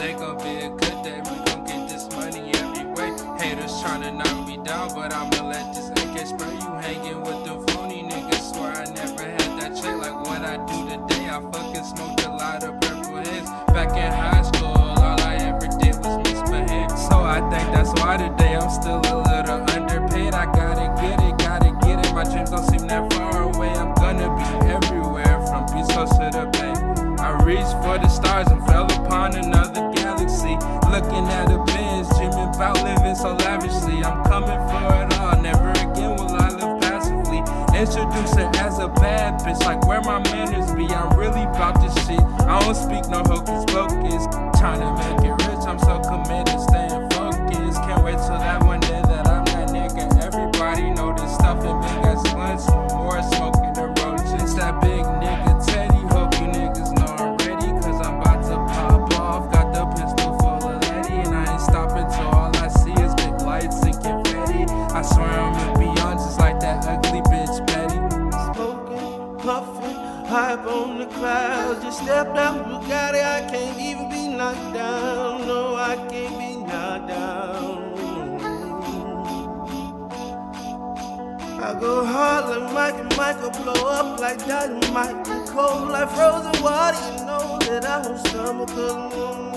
They gon' be a good day, we gon' get this money every way. Haters tryna knock me down, but I'ma let this AK spray. You hanging with the phony niggas, swear I never had that check. Like what I do today, I fucking smoked a lot of purple heads. Back in high school, all I ever did was misbehave. So I think that's why today I'm still a little underpaid. I gotta get it, my dreams don't seem that far away. I'm gonna be everywhere, from East Coast to the Bay. I reached for the stars and fell upon another galaxy. Looking at a Benz, dreaming about living so lavishly. I'm coming for it all, never again will I live passively. Introduce her as a bad bitch, like where my manners be. I'm really about this shit, I don't speak no hocus pocus. Tryna make it rich, I'm so committed, staying focused. Can't wait till that one day that I'm that nigga. Everybody know this stuff in big ass blunts, no more smoking the roaches. That big nigga Teddy, hope you niggas know I'm ready, cause I'm about to pop off. Got the pistol full of Letty, and I ain't stopping till all I see is big lights and confetti. I swear I'm beyond, just like that ugly bitch Betty. Smoking, puffing, high up on the clouds. Just stepped out Bugatti, I can't even be knocked down. No, I can't be knocked down. I go hard like Mike and Michael, blow up like dynamite. Cold like frozen water, you know that I won't stumble, cause I'm